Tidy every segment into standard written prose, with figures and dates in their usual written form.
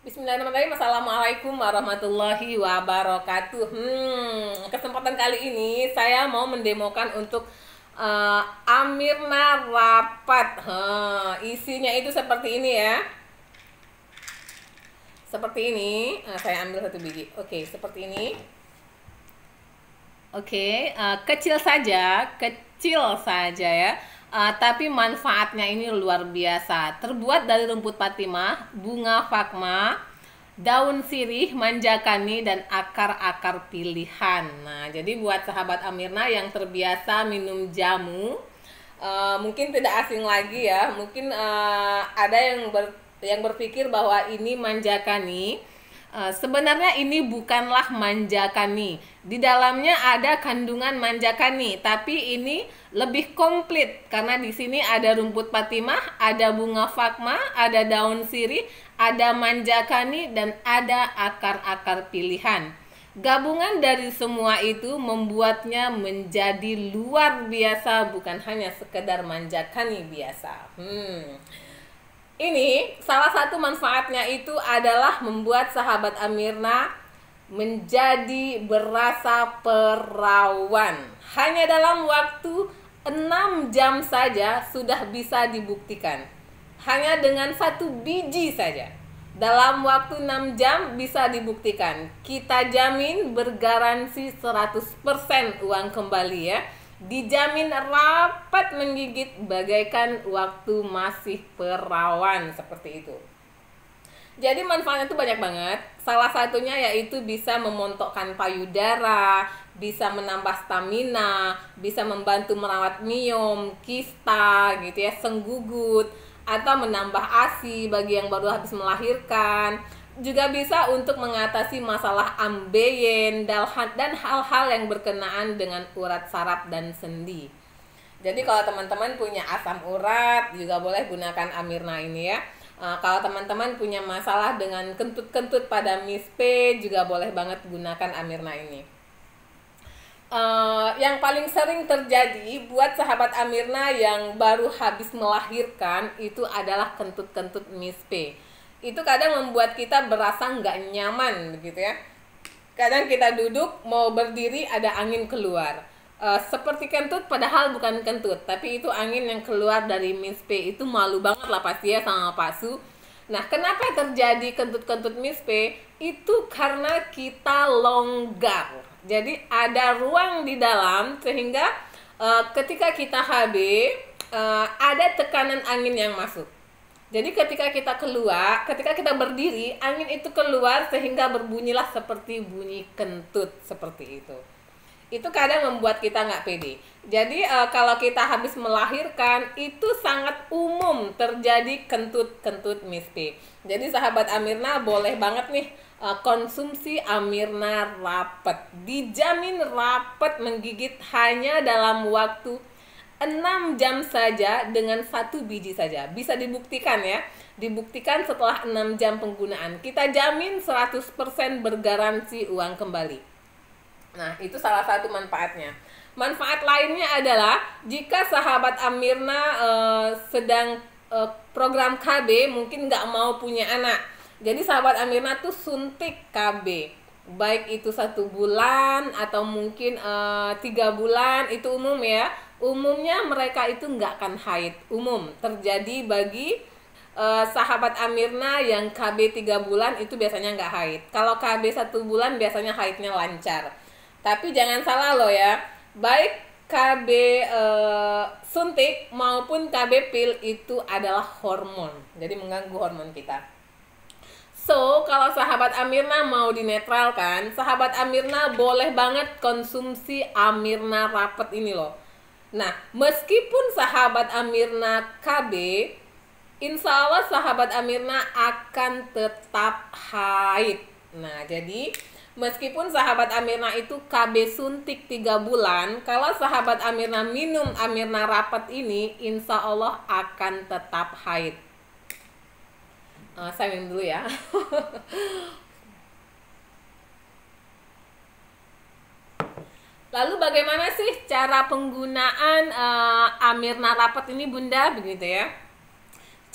Bismillahirrahmanirrahim. Assalamualaikum warahmatullahi wabarakatuh. Kesempatan kali ini saya mau mendemokan untuk Amirna Rapat. Isinya itu seperti ini ya. Seperti ini. Saya ambil satu biji. Oke, seperti ini. Oke, kecil saja ya. Tapi manfaatnya ini luar biasa. Terbuat dari rumput patimah, bunga fakma, daun sirih, manjakani, dan akar-akar pilihan. Nah, jadi buat sahabat Amirna yang terbiasa minum jamu, mungkin tidak asing lagi ya. Mungkin ada yang berpikir bahwa ini manjakani. Sebenarnya ini bukanlah manjakani. Di dalamnya ada kandungan manjakani, tapi ini lebih komplit karena di sini ada rumput patimah, ada bunga fakma, ada daun sirih, ada manjakani, dan ada akar-akar pilihan. Gabungan dari semua itu membuatnya menjadi luar biasa, bukan hanya sekedar manjakani biasa. Ini salah satu manfaatnya itu adalah membuat sahabat Amirna menjadi berasa perawan. Hanya dalam waktu 6 jam saja sudah bisa dibuktikan. Hanya dengan satu biji saja. Dalam waktu 6 jam bisa dibuktikan. Kita jamin bergaransi 100% uang kembali ya. Dijamin rapat menggigit bagaikan waktu masih perawan, seperti itu. Jadi manfaatnya itu banyak banget. Salah satunya yaitu bisa memontokkan payudara, bisa menambah stamina, bisa membantu merawat miom, kista gitu ya, senggugut, atau menambah ASI bagi yang baru habis melahirkan. Juga bisa untuk mengatasi masalah ambeien dan hal-hal yang berkenaan dengan urat saraf dan sendi. Jadi kalau teman-teman punya asam urat juga boleh gunakan Amirna ini ya. Kalau teman-teman punya masalah dengan kentut-kentut pada mispe juga boleh banget gunakan Amirna ini. Yang paling sering terjadi buat sahabat Amirna yang baru habis melahirkan itu adalah kentut-kentut mispe. Itu kadang membuat kita berasa nggak nyaman gitu ya. Kadang kita duduk mau berdiri ada angin keluar. Seperti kentut padahal bukan kentut, tapi itu angin yang keluar dari mispe. Itu malu banget lah pasti ya sama Pak Su. Nah, kenapa terjadi kentut-kentut mispe? Itu karena kita longgar. Jadi ada ruang di dalam sehingga ketika kita HB ada tekanan angin yang masuk. Jadi ketika kita berdiri, angin itu keluar sehingga berbunyilah seperti bunyi kentut, seperti itu. Itu kadang membuat kita nggak pede. Jadi kalau kita habis melahirkan, itu sangat umum terjadi kentut-kentut mispe. Jadi sahabat Amirna boleh banget nih konsumsi Amirna Rapat. Dijamin rapat menggigit hanya dalam waktu 6 jam saja dengan satu biji saja. Bisa dibuktikan ya. Dibuktikan setelah 6 jam penggunaan. Kita jamin 100% bergaransi uang kembali. Nah, itu salah satu manfaatnya. Manfaat lainnya adalah jika sahabat Amirna sedang program KB, mungkin nggak mau punya anak. Jadi sahabat Amirna tuh suntik KB. Baik itu 1 bulan atau mungkin 3 bulan, itu umum ya. Umumnya mereka itu nggak akan haid. Umum terjadi bagi sahabat Amirna yang KB 3 bulan itu biasanya nggak haid. Kalau KB 1 bulan biasanya haidnya lancar. Tapi jangan salah loh ya, baik KB suntik maupun KB pil itu adalah hormon. Jadi mengganggu hormon kita. So, kalau sahabat Amirna mau dinetralkan, sahabat Amirna boleh banget konsumsi Amirna Rapat ini loh. Nah, meskipun sahabat Amirna KB, insya Allah sahabat Amirna akan tetap haid. Nah, jadi meskipun sahabat Amirna itu KB suntik 3 bulan, kalau sahabat Amirna minum Amirna Rapat ini, insya Allah akan tetap haid. Saya minum dulu ya. Lalu bagaimana sih cara penggunaan Amirna Rapat ini Bunda? Begitu ya.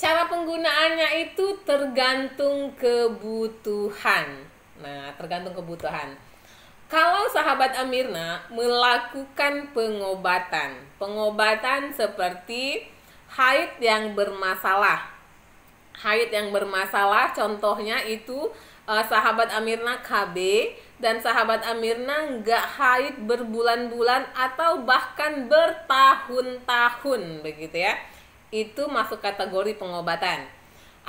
Cara penggunaannya itu tergantung kebutuhan. Nah, tergantung kebutuhan. Kalau sahabat Amirna melakukan pengobatan seperti haid yang bermasalah. Haid yang bermasalah contohnya itu sahabat Amirna KB dan sahabat Amirna nggak haid berbulan-bulan atau bahkan bertahun-tahun begitu ya. Itu masuk kategori pengobatan.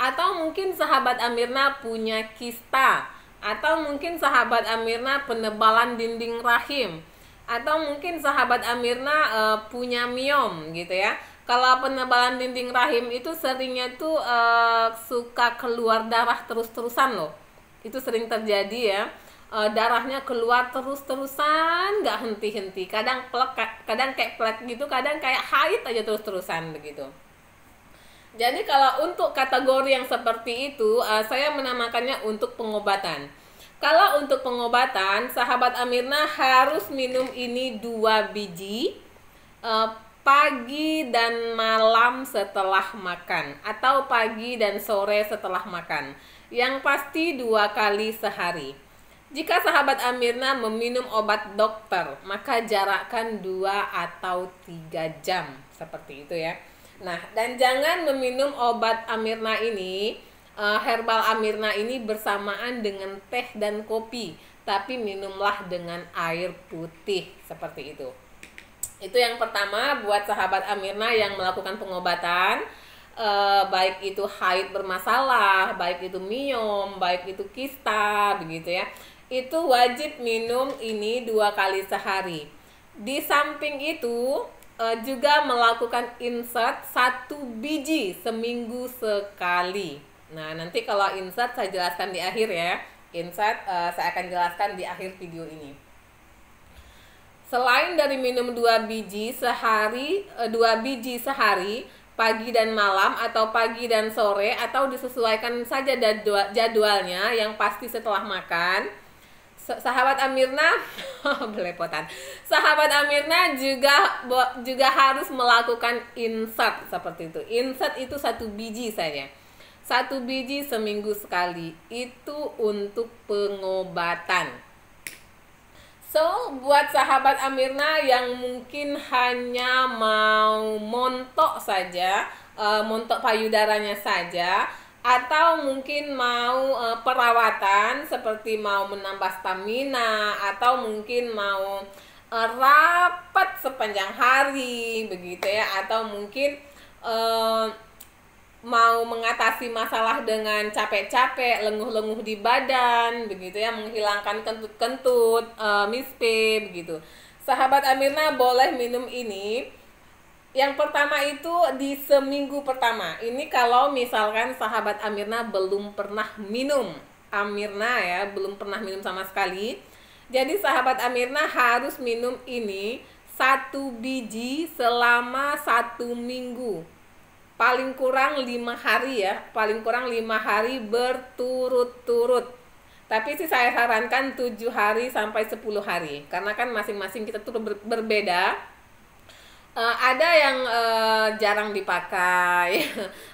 Atau mungkin sahabat Amirna punya kista, atau mungkin sahabat Amirna penebalan dinding rahim, atau mungkin sahabat Amirna punya miom gitu ya. Kalau penebalan dinding rahim itu seringnya tuh suka keluar darah terus-terusan loh. Itu sering terjadi ya. Darahnya keluar terus-terusan, nggak henti-henti. Kadang kadang kayak plek gitu, kadang kayak haid aja terus-terusan begitu. Jadi kalau untuk kategori yang seperti itu, saya menamakannya untuk pengobatan. Kalau untuk pengobatan, sahabat Amirna harus minum ini 2 biji pagi dan malam setelah makan, atau pagi dan sore setelah makan. Yang pasti 2 kali sehari. Jika sahabat Amirna meminum obat dokter, maka jarakkan 2 atau 3 jam seperti itu ya. Nah, dan jangan meminum obat Amirna ini, herbal Amirna ini bersamaan dengan teh dan kopi, tapi minumlah dengan air putih seperti itu. Itu yang pertama buat sahabat Amirna yang melakukan pengobatan, baik itu haid bermasalah, baik itu miom, baik itu kista, begitu ya. Itu wajib minum ini 2 kali sehari. Di samping itu juga melakukan insert 1 biji seminggu sekali. Nah, nanti kalau insert saya jelaskan di akhir ya. Insert saya akan jelaskan di akhir video ini. Selain dari minum 2 biji sehari, 2 biji sehari, pagi dan malam atau pagi dan sore, atau disesuaikan saja jadwalnya, yang pasti setelah makan. Sahabat Amirna belepotan. Sahabat Amirna juga harus melakukan insert seperti itu. Insert itu 1 biji saja. 1 biji seminggu sekali. Itu untuk pengobatan. So, buat sahabat Amirna yang mungkin hanya mau montok saja, montok payudaranya saja, atau mungkin mau perawatan seperti mau menambah stamina, atau mungkin mau rapat sepanjang hari begitu ya, atau mungkin mau mengatasi masalah dengan capek-capek, lenguh-lenguh di badan begitu ya, menghilangkan kentut-kentut, mispe begitu. Sahabat Amirna boleh minum ini. Yang pertama itu di seminggu pertama. Ini kalau misalkan sahabat Amirna belum pernah minum. Amirna ya, belum pernah minum sama sekali. Jadi sahabat Amirna harus minum ini 1 biji selama 1 minggu. Paling kurang 5 hari ya. Paling kurang 5 hari berturut-turut. Tapi sih saya sarankan 7 hari sampai 10 hari. Karena kan masing-masing kita tuh berbeda. Ada yang jarang dipakai,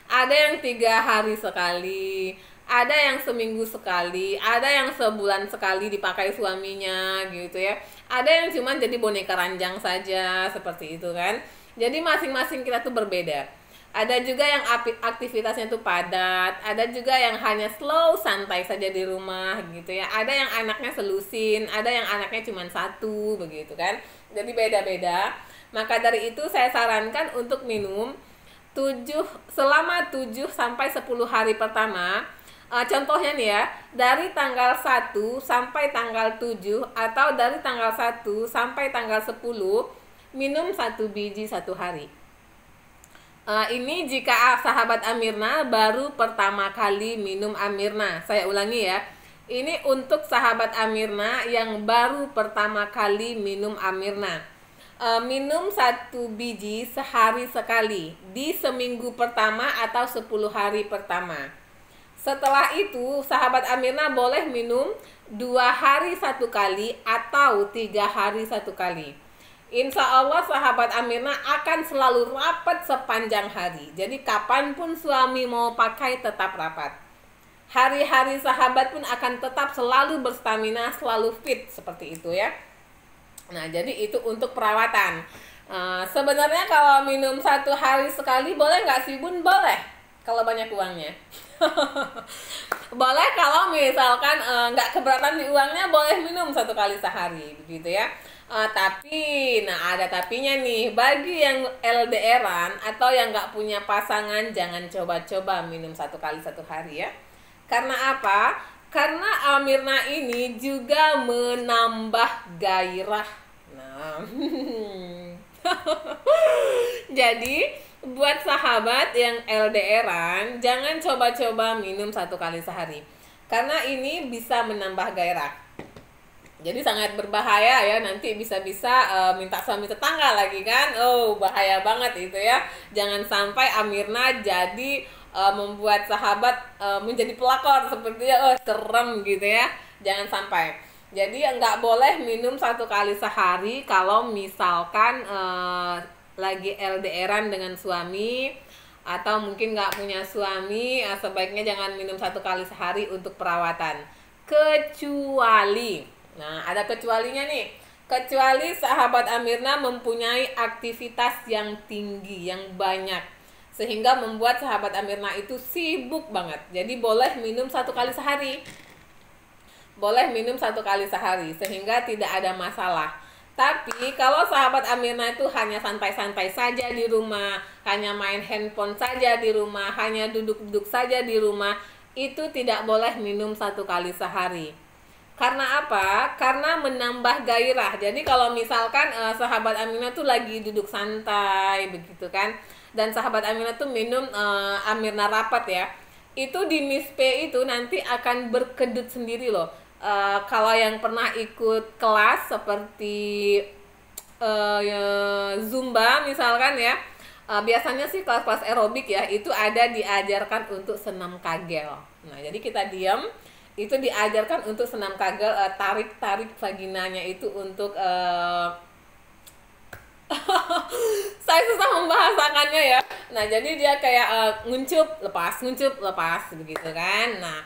ada yang 3 hari sekali, ada yang seminggu sekali, ada yang sebulan sekali dipakai suaminya gitu ya. Ada yang cuman jadi boneka ranjang saja seperti itu kan. Jadi masing-masing kita tuh berbeda. Ada juga yang aktivitasnya tuh padat, ada juga yang hanya slow santai saja di rumah gitu ya. Ada yang anaknya selusin, ada yang anaknya cuma 1 begitu kan. Jadi beda-beda. Maka dari itu saya sarankan untuk minum selama 7 sampai 10 hari pertama. Contohnya nih ya, dari tanggal 1 sampai tanggal 7 atau dari tanggal 1 sampai tanggal 10 minum 1 biji 1 hari. Ini jika sahabat Amirna baru pertama kali minum Amirna. Saya ulangi ya. Ini untuk sahabat Amirna yang baru pertama kali minum Amirna. Minum 1 biji sehari sekali di seminggu pertama atau 10 hari pertama. Setelah itu sahabat Amirna boleh minum 2 hari 1 kali atau 3 hari 1 kali. Insya Allah sahabat Amirna akan selalu rapat sepanjang hari. Jadi kapanpun suami mau pakai tetap rapat. Hari-hari sahabat pun akan tetap selalu berstamina, selalu fit seperti itu ya. Nah jadi itu untuk perawatan. Sebenarnya kalau minum 1 hari sekali boleh nggak sih Bun? Boleh kalau banyak uangnya. Boleh kalau misalkan nggak keberatan di uangnya, boleh minum 1 kali sehari begitu ya. Tapi, nah ada tapinya nih, bagi yang LDRan atau yang nggak punya pasangan, jangan coba-coba minum 1 kali 1 hari ya. Karena apa? Karena Amirna ini juga menambah gairah. Nah, jadi buat sahabat yang LDRan, jangan coba-coba minum 1 kali sehari. Karena ini bisa menambah gairah. Jadi sangat berbahaya ya, nanti bisa-bisa minta suami tetangga lagi kan. Oh, bahaya banget itu ya. Jangan sampai Amirna jadi membuat sahabat menjadi pelakor sepertinya. Oh, serem gitu ya. Jangan sampai. Jadi nggak boleh minum 1 kali sehari kalau misalkan lagi LDRan dengan suami, atau mungkin nggak punya suami. Sebaiknya jangan minum 1 kali sehari untuk perawatan. Kecuali, nah ada kecualinya nih, kecuali sahabat Amirna mempunyai aktivitas yang tinggi, yang banyak, sehingga membuat sahabat Amirna itu sibuk banget. Jadi boleh minum 1 kali sehari. Boleh minum 1 kali sehari, sehingga tidak ada masalah. Tapi kalau sahabat Amirna itu hanya santai-santai saja di rumah, hanya main handphone saja di rumah, hanya duduk-duduk saja di rumah, itu tidak boleh minum 1 kali sehari. Karena apa? Karena menambah gairah. Jadi kalau misalkan sahabat Amirna tuh lagi duduk santai begitu kan, dan sahabat Amirna tuh minum Amirna rapat ya, itu di mispe itu nanti akan berkedut sendiri loh. Kalau yang pernah ikut kelas seperti Zumba misalkan ya, biasanya sih kelas-kelas aerobik ya, itu ada diajarkan untuk senam kagel. Nah jadi kita diam, itu diajarkan untuk senam kagel, tarik-tarik vaginanya itu untuk saya susah membahasakannya ya. Nah jadi dia kayak nguncup lepas begitu kan. Nah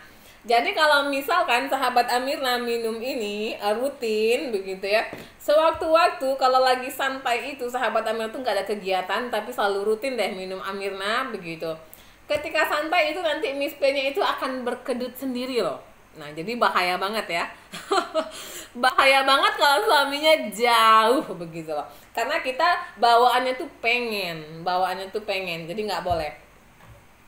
jadi kalau misalkan sahabat Amirna minum ini rutin begitu ya, sewaktu-waktu kalau lagi santai itu sahabat Amirna tuh nggak ada kegiatan tapi selalu rutin deh minum Amirna begitu. Ketika santai itu nanti mispenya itu akan berkedut sendiri loh. Nah jadi bahaya banget ya. Bahaya banget kalau suaminya jauh begitu loh. Karena kita bawaannya tuh pengen, jadi nggak boleh.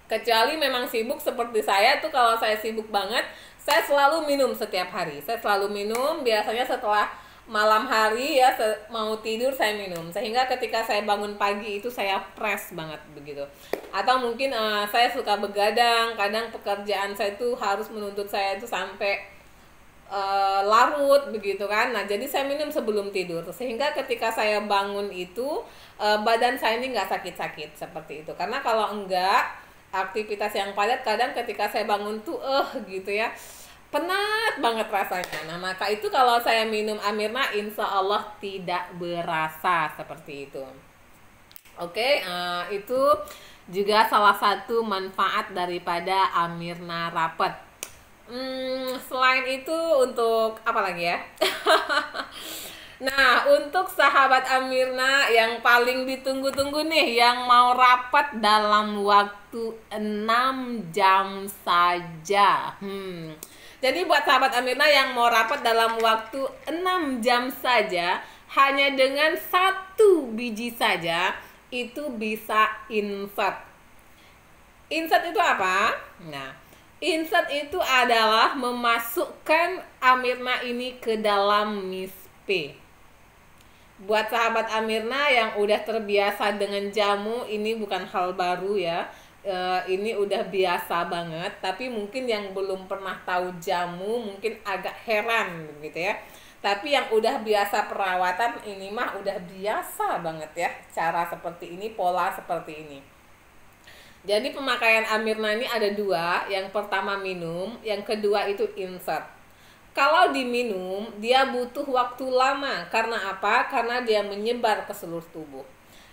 Kecuali memang sibuk seperti saya tuh, kalau saya sibuk banget, saya selalu minum setiap hari. Saya selalu minum, biasanya setelah malam hari ya, mau tidur saya minum. Sehingga ketika saya bangun pagi itu saya fresh banget begitu. Atau mungkin saya suka begadang, kadang pekerjaan saya tuh harus menuntut saya itu sampai larut begitu kan. Nah jadi saya minum sebelum tidur, sehingga ketika saya bangun itu badan saya ini nggak sakit-sakit seperti itu. Karena kalau enggak, aktivitas yang padat kadang ketika saya bangun tuh gitu ya, penat banget rasanya. Nah maka itu kalau saya minum Amirna insya Allah tidak berasa seperti itu. Oke, itu juga salah satu manfaat daripada Amirna Rapat. Selain itu untuk apa lagi ya? Nah, untuk sahabat Amirna yang paling ditunggu-tunggu nih, yang mau rapat dalam waktu 6 jam saja. Jadi buat sahabat Amirna yang mau rapat dalam waktu 6 jam saja, hanya dengan 1 biji saja, itu bisa insert. Insert itu apa? Nah, insert itu adalah memasukkan Amirna ini ke dalam mispe. Buat sahabat Amirna yang udah terbiasa dengan jamu, ini bukan hal baru ya. Ini udah biasa banget. Tapi mungkin yang belum pernah tahu jamu mungkin agak heran gitu ya. Tapi yang udah biasa perawatan, ini mah udah biasa banget ya, cara seperti ini, pola seperti ini. Jadi pemakaian Amirna ini ada 2. Yang pertama minum, yang kedua itu insert. Kalau diminum, dia butuh waktu lama. Karena apa? Karena dia menyebar ke seluruh tubuh.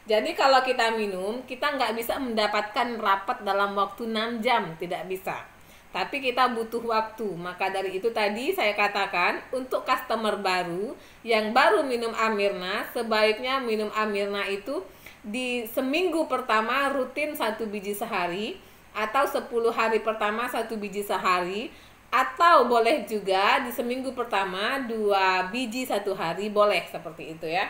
Jadi kalau kita minum, kita nggak bisa mendapatkan rapat dalam waktu 6 jam. Tidak bisa. Tapi kita butuh waktu. Maka dari itu tadi saya katakan, untuk customer baru yang baru minum Amirna, sebaiknya minum Amirna itu di seminggu pertama rutin 1 biji sehari, atau 10 hari pertama 1 biji sehari, atau boleh juga di seminggu pertama 2 biji 1 hari, boleh seperti itu ya.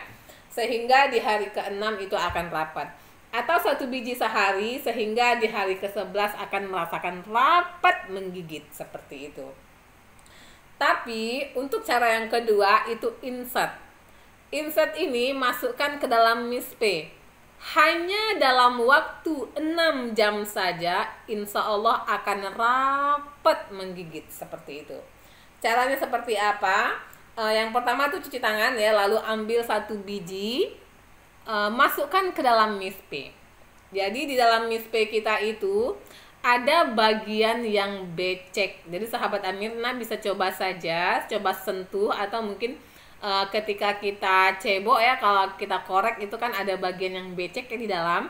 Sehingga di hari ke-6 itu akan rapat. Atau 1 biji sehari sehingga di hari ke-11 akan merasakan rapat menggigit seperti itu. Tapi untuk cara yang kedua itu insert. Insert ini masukkan ke dalam mispe. Hanya dalam waktu 6 jam saja, insya Allah akan rapat menggigit seperti itu. Caranya seperti apa? Yang pertama tuh cuci tangan ya, lalu ambil 1 biji, masukkan ke dalam mispe. Jadi di dalam mispe kita itu ada bagian yang becek. Jadi sahabat Amirna bisa coba saja, coba sentuh, atau mungkin ketika kita cebok ya, kalau kita korek itu kan ada bagian yang becek ya di dalam.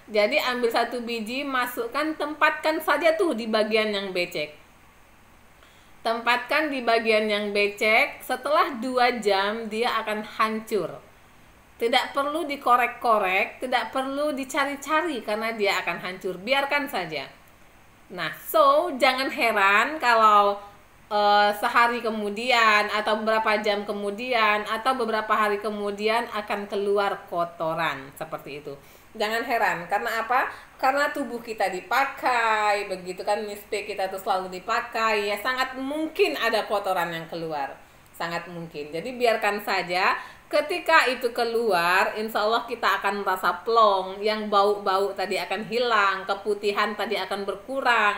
Jadi ambil 1 biji, masukkan, tempatkan saja tuh di bagian yang becek. Tempatkan di bagian yang becek, setelah 2 jam dia akan hancur. Tidak perlu dikorek-korek, tidak perlu dicari-cari karena dia akan hancur. Biarkan saja. Nah, so jangan heran kalau sehari kemudian atau beberapa jam kemudian atau beberapa hari kemudian akan keluar kotoran seperti itu. Jangan heran, karena apa? Karena tubuh kita dipakai, begitu kan, mispe kita tuh selalu dipakai, ya sangat mungkin ada kotoran yang keluar. Sangat mungkin. Jadi biarkan saja, ketika itu keluar, insya Allah kita akan merasa plong, yang bau-bau tadi akan hilang, keputihan tadi akan berkurang.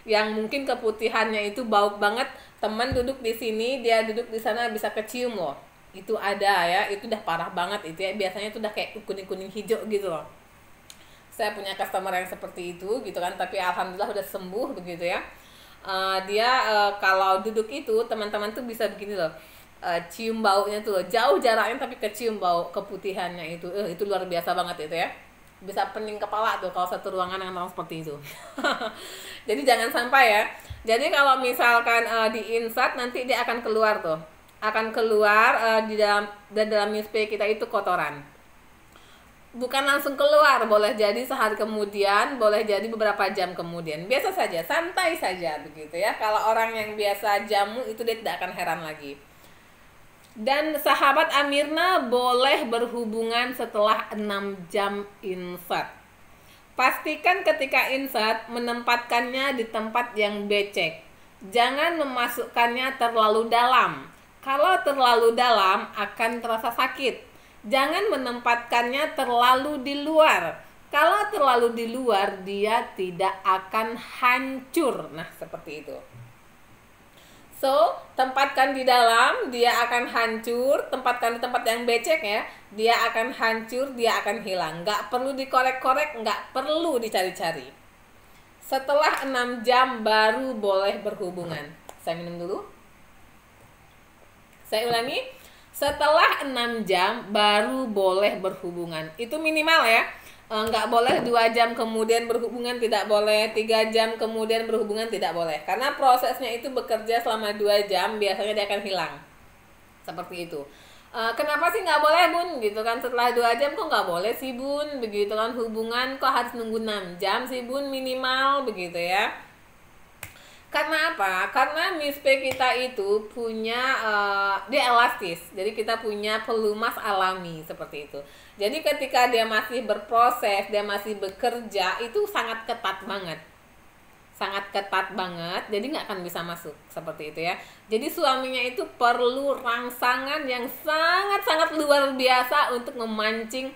Yang mungkin keputihannya itu bau banget, teman duduk di sini, dia duduk di sana bisa kecium loh. Itu ada ya, itu udah parah banget itu ya. Biasanya itu udah kayak kuning-kuning hijau gitu loh. Saya punya customer yang seperti itu gitu kan, tapi alhamdulillah udah sembuh begitu ya. Dia kalau duduk itu teman-teman tuh bisa begini loh, cium baunya tuh loh, jauh jaraknya tapi kecium bau keputihannya itu luar biasa banget itu ya. Bisa pening kepala tuh kalau satu ruangan yang orang seperti itu. Jadi jangan sampai ya. Jadi kalau misalkan di insert, nanti dia akan keluar tuh, akan keluar di dalam mispe kita itu kotoran. Bukan langsung keluar, boleh jadi sehari kemudian, boleh jadi beberapa jam kemudian. Biasa saja, santai saja begitu ya. Kalau orang yang biasa jamu itu dia tidak akan heran lagi. Dan sahabat Amirna boleh berhubungan setelah 6 jam insert. Pastikan ketika insert menempatkannya di tempat yang becek. Jangan memasukkannya terlalu dalam. Kalau terlalu dalam akan terasa sakit. Jangan menempatkannya terlalu di luar. Kalau terlalu di luar dia tidak akan hancur. Nah, seperti itu. So, tempatkan di dalam, dia akan hancur. Tempatkan di tempat yang becek ya, dia akan hancur, dia akan hilang. Nggak perlu dikorek-korek, nggak perlu dicari-cari. Setelah 6 jam baru boleh berhubungan. Saya minum dulu. Saya ulangi. Setelah 6 jam baru boleh berhubungan. Itu minimal ya. Nggak boleh 2 jam kemudian berhubungan, tidak boleh 3 jam kemudian berhubungan, tidak boleh. Karena prosesnya itu bekerja selama 2 jam, biasanya dia akan hilang. Seperti itu. Kenapa sih nggak boleh bun? Gitu kan, setelah 2 jam kok nggak boleh sih bun? Begitu kan, hubungan kok harus nunggu 6 jam sih bun minimal, begitu ya. Karena apa? Karena mispe kita itu punya, dia elastis. Jadi kita punya pelumas alami seperti itu. Jadi ketika dia masih berproses, dia masih bekerja, itu sangat ketat banget. Sangat ketat banget, jadi nggak akan bisa masuk seperti itu ya. Jadi suaminya itu perlu rangsangan yang sangat-sangat luar biasa untuk memancing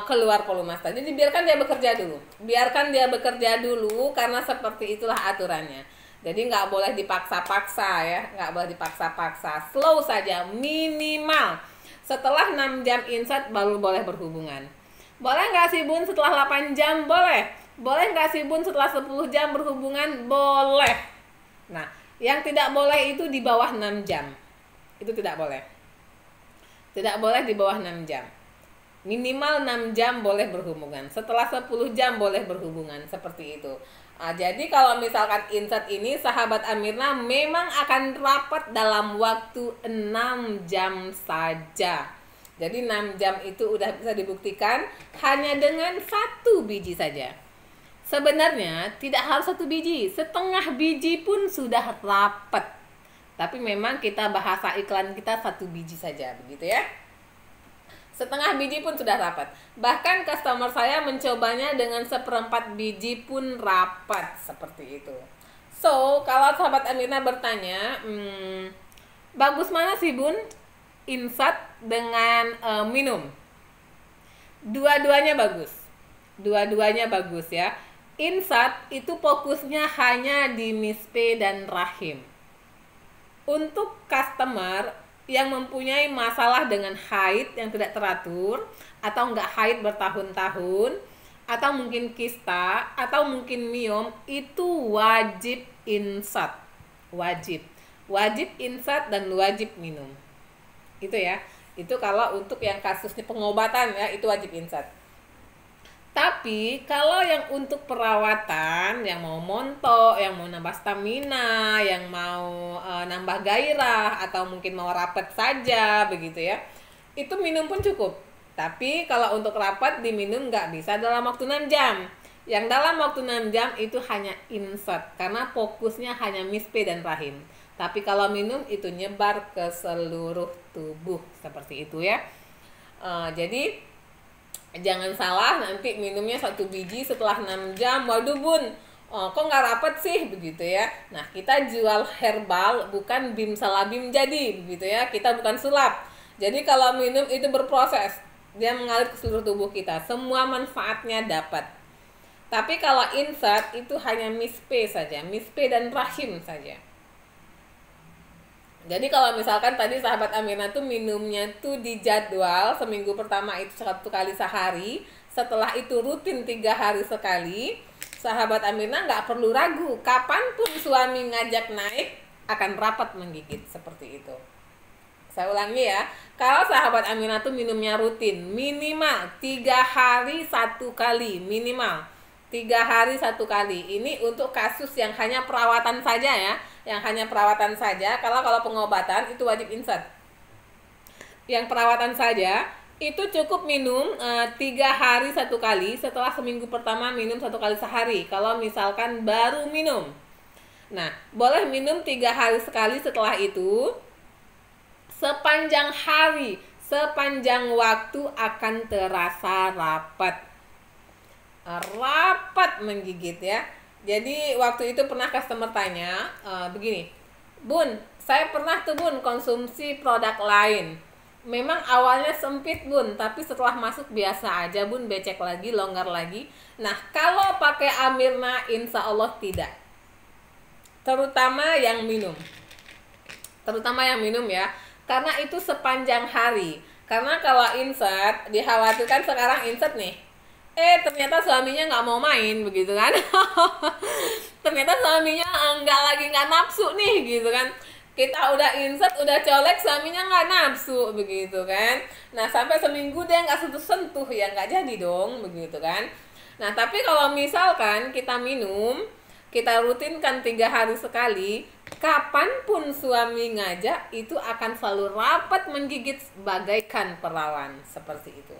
keluar pelumas tadi. Jadi biarkan dia bekerja dulu. Biarkan dia bekerja dulu, karena seperti itulah aturannya. Jadi nggak boleh dipaksa-paksa ya, nggak boleh dipaksa-paksa. Slow saja, minimal. Setelah 6 jam insert baru boleh berhubungan. Boleh nggak sih bun setelah 8 jam? Boleh. Boleh nggak sih bun setelah 10 jam berhubungan? Boleh. Nah, Yang tidak boleh itu di bawah 6 jam. Itu tidak boleh. Tidak boleh di bawah 6 jam. Minimal 6 jam boleh berhubungan. Setelah 10 jam boleh berhubungan. Seperti itu. Jadi kalau misalkan insert ini, sahabat Amirna memang akan rapat dalam waktu 6 jam saja. Jadi 6 jam itu udah bisa dibuktikan hanya dengan 1 biji saja. Sebenarnya tidak harus 1 biji, setengah biji pun sudah rapat. Tapi memang kita bahasa iklan kita 1 biji saja, begitu ya. Setengah biji pun sudah rapat. Bahkan customer saya mencobanya dengan 1/4 biji pun rapat, seperti itu. So, kalau sahabat Amirna bertanya, bagus mana sih Bun? Insert dengan minum. Dua-duanya bagus. Dua-duanya bagus ya. Insert itu fokusnya hanya di mispe dan rahim. Untuk customer yang mempunyai masalah dengan haid yang tidak teratur, atau enggak haid bertahun-tahun, atau mungkin kista, atau mungkin miom, itu wajib insert. Wajib insert dan wajib minum. Itu ya. Itu kalau untuk yang kasusnya pengobatan ya, itu wajib insert. Tapi kalau yang untuk perawatan, yang mau montok, yang mau nambah stamina, yang mau nambah gairah, atau mungkin mau rapat saja begitu ya, itu minum pun cukup. Tapi kalau untuk rapat diminum nggak bisa dalam waktu 6 jam. Yang dalam waktu 6 jam itu hanya insert, karena fokusnya hanya mispe dan rahim. Tapi kalau minum itu nyebar ke seluruh tubuh, seperti itu ya. Jadi jangan salah nanti minumnya 1 biji setelah 6 jam. Waduh Bun, kok nggak rapat sih, begitu ya. Nah, kita jual herbal, bukan bim salabim jadi, begitu ya. Kita bukan sulap. Jadi kalau minum itu berproses, dia mengalir ke seluruh tubuh kita, semua manfaatnya dapat. Tapi kalau insert itu hanya mispe saja, mispe dan rahim saja. Jadi kalau misalkan tadi sahabat Amirna tuh minumnya tuh dijadwal seminggu pertama itu 1 kali sehari, setelah itu rutin 3 hari sekali, sahabat Amirna nggak perlu ragu, kapanpun suami ngajak naik akan rapat menggigit, seperti itu. Saya ulangi ya, kalau sahabat Amirna tuh minumnya rutin, minimal 3 hari 1 kali, minimal 3 hari 1 kali. Ini untuk kasus yang hanya perawatan saja ya, yang hanya perawatan saja. Kalau pengobatan itu wajib insert. Yang perawatan saja itu cukup minum 3 hari 1 kali. Setelah seminggu pertama minum 1 kali sehari. Kalau misalkan baru minum, nah boleh minum 3 hari sekali. Setelah itu sepanjang hari, sepanjang waktu akan terasa rapat menggigit ya. Jadi waktu itu pernah customer tanya begini, Bun, saya pernah tuh Bun konsumsi produk lain, memang awalnya sempit Bun, tapi setelah masuk biasa aja Bun, becek lagi, longgar lagi. Nah kalau pakai Amirna insya Allah tidak, terutama yang minum ya, karena itu sepanjang hari. Karena kalau insert, dikhawatirkan sekarang insert nih, ternyata suaminya nggak mau main, begitu kan. Ternyata suaminya nggak nafsu nih, gitu kan. Kita udah insert, udah colek, suaminya nggak nafsu, begitu kan. Nah sampai seminggu dia nggak sentuh-sentuh, ya nggak jadi dong, begitu kan. Nah tapi kalau misalkan kita minum, kita rutinkan 3 hari sekali, kapanpun suami ngajak itu akan selalu rapat menggigit bagaikan perawan, seperti itu.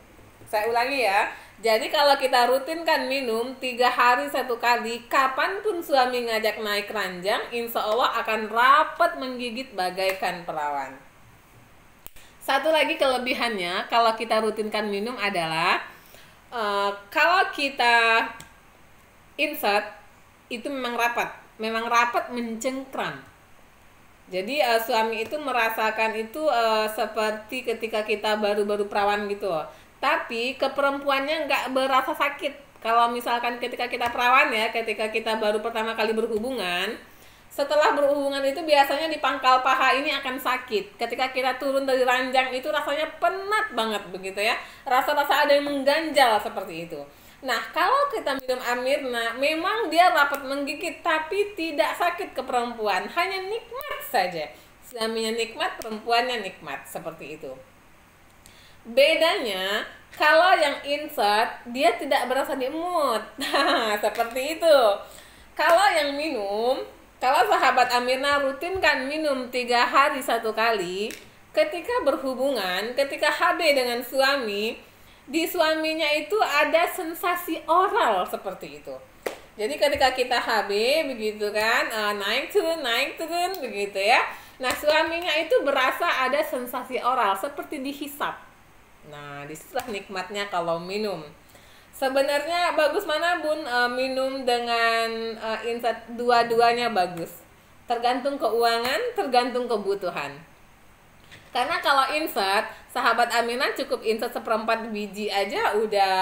Saya ulangi ya. Jadi kalau kita rutinkan minum 3 hari 1 kali, kapanpun suami ngajak naik ranjang, insya Allah akan rapat menggigit bagaikan perawan. Satu lagi kelebihannya kalau kita rutinkan minum adalah kalau kita insert itu memang rapat mencengkram. Jadi suami itu merasakan itu seperti ketika kita baru-baru perawan gitu. Tapi keperempuannya nggak berasa sakit. Kalau misalkan ketika kita perawan ya, ketika kita baru pertama kali berhubungan, setelah berhubungan itu biasanya di pangkal paha ini akan sakit. Ketika kita turun dari ranjang itu rasanya penat banget, begitu ya. Rasa-rasa ada yang mengganjal seperti itu. Nah, kalau kita minum Amirna, memang dia rapat menggigit tapi tidak sakit ke perempuan, hanya nikmat saja. Suaminya nikmat, perempuannya nikmat, seperti itu. Bedanya, kalau yang insert, dia tidak berasa di mood. Nah, seperti itu. Kalau yang minum, kalau sahabat Amirna rutin kan minum 3 hari 1 kali, ketika berhubungan, ketika HB dengan suami, di suaminya itu ada sensasi oral seperti itu. Jadi ketika kita HB begitu kan, naik turun begitu ya. Nah, suaminya itu berasa ada sensasi oral seperti dihisap. Nah, disitulah nikmatnya kalau minum. Sebenarnya bagus mana Bun minum dengan insert, dua-duanya bagus. Tergantung keuangan, tergantung kebutuhan. Karena kalau insert, sahabat Aminah cukup insert 1/4 biji aja udah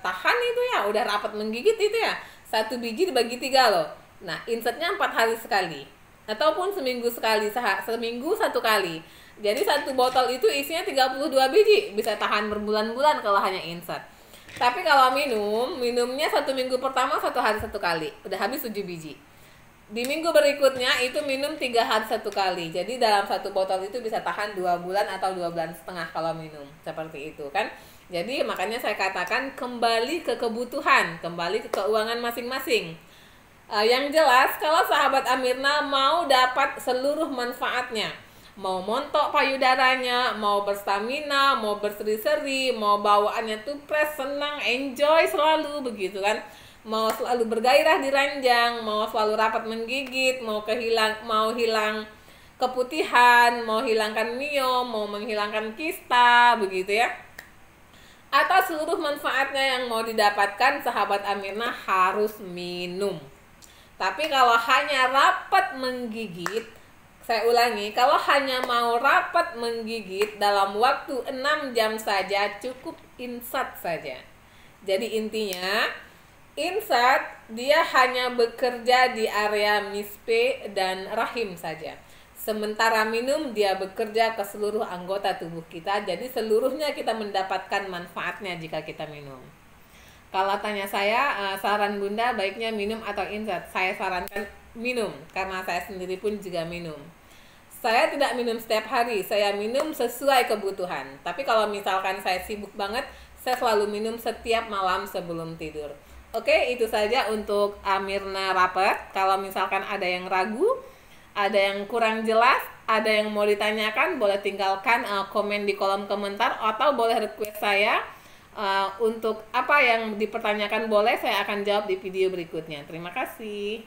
tahan itu ya, udah rapat menggigit itu ya. 1 biji dibagi 3 loh. Nah, insertnya 4 hari sekali. Ataupun seminggu sekali, seminggu 1 kali. Jadi 1 botol itu isinya 32 biji, bisa tahan berbulan-bulan kalau hanya insert. Tapi kalau minumnya 1 minggu pertama 1 hari 1 kali, udah habis 7 biji. Di minggu berikutnya itu minum 3 hari 1 kali. Jadi dalam 1 botol itu bisa tahan 2 bulan atau 2 bulan setengah kalau minum. Seperti itu kan. Jadi makanya saya katakan kembali ke kebutuhan, kembali ke keuangan masing-masing. Yang jelas kalau sahabat Amirna mau dapat seluruh manfaatnya, mau montok payudaranya, mau berstamina, mau berseri-seri, mau bawaannya tuh fresh, senang, enjoy selalu begitu kan, mau selalu bergairah di ranjang, mau selalu rapat menggigit, mau hilang keputihan, mau hilangkan miom, mau menghilangkan kista begitu ya, atau seluruh manfaatnya yang mau didapatkan, sahabat Amirna harus minum. Tapi kalau hanya rapat menggigit, saya ulangi, kalau hanya mau rapat menggigit dalam waktu 6 jam saja, cukup insert saja. Jadi intinya, insert dia hanya bekerja di area mispe dan rahim saja. Sementara minum dia bekerja ke seluruh anggota tubuh kita, jadi seluruhnya kita mendapatkan manfaatnya jika kita minum. Kalau tanya saya, saran Bunda baiknya minum atau insert? Saya sarankan minum, karena saya sendiri pun juga minum. Saya tidak minum setiap hari, saya minum sesuai kebutuhan. Tapi kalau misalkan saya sibuk banget, saya selalu minum setiap malam sebelum tidur. Oke, itu saja untuk Amirna Rapat. Kalau misalkan ada yang ragu, ada yang kurang jelas, ada yang mau ditanyakan, boleh tinggalkan komen di kolom komentar, atau boleh request saya. Untuk apa yang dipertanyakan boleh, saya akan jawab di video berikutnya. Terima kasih.